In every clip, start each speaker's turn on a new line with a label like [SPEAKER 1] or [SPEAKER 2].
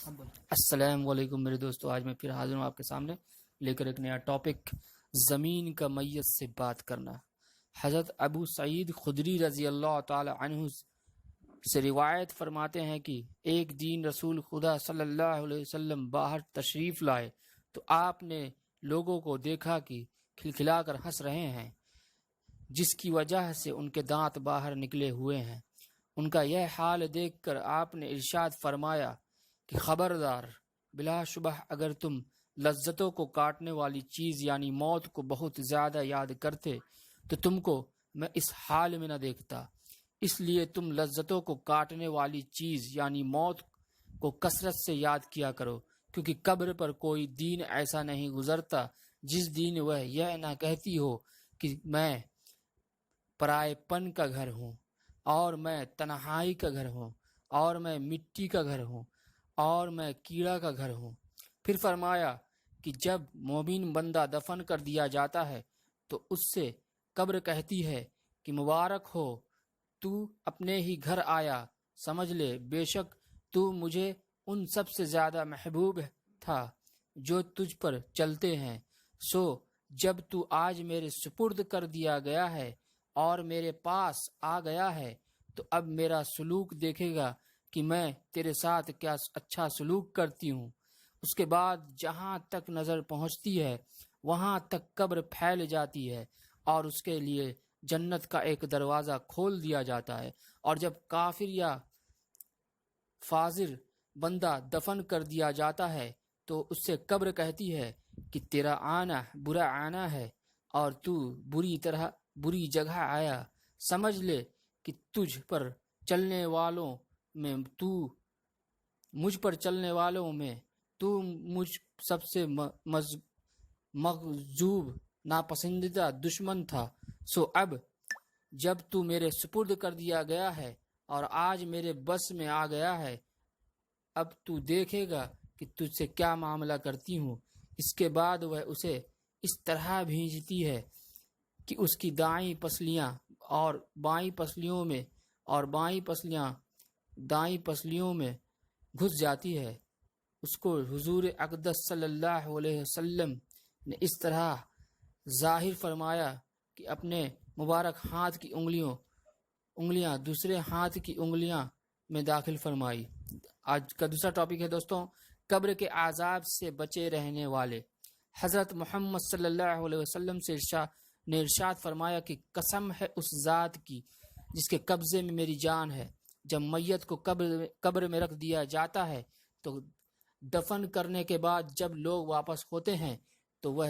[SPEAKER 1] السلام علیکم میرے دوستو، آج میں پھر حاضر ہوں آپ کے سامنے لے کر ایک نیا ٹاپک، زمین کا میت سے بات کرنا۔ حضرت ابو سعید خدری رضی اللہ تعالی عنہ سے روایت فرماتے ہیں کہ ایک دن رسول خدا صلی اللہ علیہ وسلم باہر تشریف لائے تو آپ نے لوگوں کو دیکھا کہ کھلکھلا کر ہنس رہے ہیں، جس کی وجہ سے ان کے دانت باہر نکلے ہوئے ہیں۔ ان کا یہ حال دیکھ کر آپ نے ارشاد فرمایا کہ خبردار، بلا شبہ اگر تم لذتوں کو کاٹنے والی چیز یعنی موت کو بہت زیادہ یاد کرتے تو تم کو میں اس حال میں نہ دیکھتا۔ اس لیے تم لذتوں کو کاٹنے والی چیز یعنی موت کو کثرت سے یاد کیا کرو، کیونکہ قبر پر کوئی دن ایسا نہیں گزرتا جس دن وہ یہ نہ کہتی ہو کہ میں پرائے پن کا گھر ہوں، اور میں تنہائی کا گھر ہوں، اور میں مٹی کا گھر ہوں، اور میں کیڑا کا گھر ہوں۔ پھر فرمایا کہ جب مومن بندہ دفن کر دیا جاتا ہے تو اس سے قبر کہتی ہے کہ مبارک ہو، تو اپنے ہی گھر آیا، سمجھ لے بے شک تو مجھے ان سب سے زیادہ محبوب تھا جو تجھ پر چلتے ہیں۔ سو جب تو آج میرے سپرد کر دیا گیا ہے اور میرے پاس آ گیا ہے تو اب میرا سلوک دیکھے گا کہ میں تیرے ساتھ کیا اچھا سلوک کرتی ہوں۔ اس کے بعد جہاں تک نظر پہنچتی ہے وہاں تک قبر پھیل جاتی ہے اور اس کے لیے جنت کا ایک دروازہ کھول دیا جاتا ہے، اور جب کافر یا فاجر بندہ دفن کر دیا جاتا ہے تو اس سے قبر کہتی ہے کہ تیرا آنا برا آنا ہے اور تو بری جگہ آیا، سمجھ لے کہ مجھ پر چلنے والوں میں تو مجھ سب سے مغضوب ناپسندیدہ دشمن تھا۔ سو اب جب تو میرے سپرد کر دیا گیا ہے اور آج میرے بس میں آ گیا ہے، اب تو دیکھے گا کہ تجھ سے کیا معاملہ کرتی ہوں۔ اس کے بعد وہ اسے اس طرح بھیجتی ہے کہ اس کی دائیں پسلیاں اور بائیں پسلیوں میں اور بائیں پسلیاں دائیں پسلیوں میں گھس جاتی ہے۔ اس کو حضور اقدس صلی اللہ علیہ وسلم نے اس طرح ظاہر فرمایا کہ اپنے مبارک ہاتھ کی انگلیاں دوسرے ہاتھ کی انگلیاں میں داخل فرمائی۔ آج کا دوسرا ٹاپک ہے دوستوں، قبر کے عذاب سے بچے رہنے والے۔ حضرت محمد صلی اللہ علیہ وسلم سے ارشاد فرمایا کہ قسم ہے اس ذات کی جس کے قبضے میں میری جان ہے، جب میت کو قبر میں رکھ دیا جاتا ہے تو دفن کرنے کے بعد جب لوگ واپس ہوتے ہیں تو وہ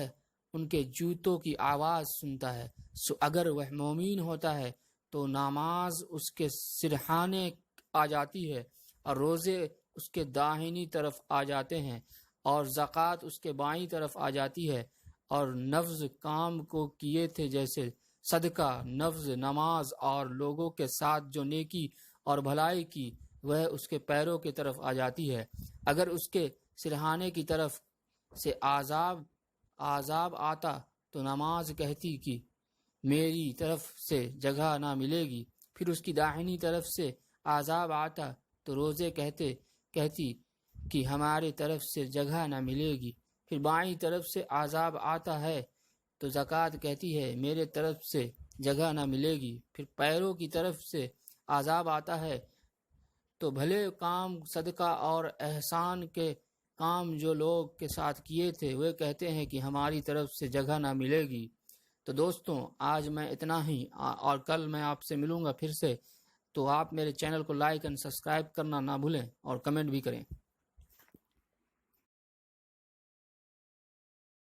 [SPEAKER 1] ان کے جوتوں کی آواز سنتا ہے۔ سو اگر وہ مومن ہوتا ہے تو نماز اس کے سرہانے آ جاتی ہے اور روزے اس کے داہنی طرف آ جاتے ہیں اور زکوٰۃ اس کے بائیں طرف آ جاتی ہے، اور نفذ کام کو کیے تھے جیسے صدقہ، نفذ نماز اور لوگوں کے ساتھ جو نیکی اور بھلائی کی وہ اس کے پیروں کی طرف آ جاتی ہے۔ اگر اس کے سرہانے کی طرف سے عذاب آتا تو نماز کہتی کہ میری طرف سے جگہ نہ ملے گی، پھر اس کی داہنی طرف سے عذاب آتا تو روزے کہتی کہ ہماری طرف سے جگہ نہ ملے گی، پھر بائیں طرف سے عذاب آتا ہے تو زکوٰۃ کہتی ہے میرے طرف سے جگہ نہ ملے گی، پھر پیروں کی طرف سے عذاب آتا ہے تو بھلے کام، صدقہ اور احسان کے کام جو لوگ کے ساتھ کیے تھے وہ کہتے ہیں کہ ہماری طرف سے جگہ نہ ملے گی۔ تو دوستوں آج میں اتنا ہی، اور کل میں آپ سے ملوں گا پھر سے۔ تو آپ میرے چینل کو لائک اور سبسکرائب کرنا نہ بھولیں اور کمنٹ بھی کریں۔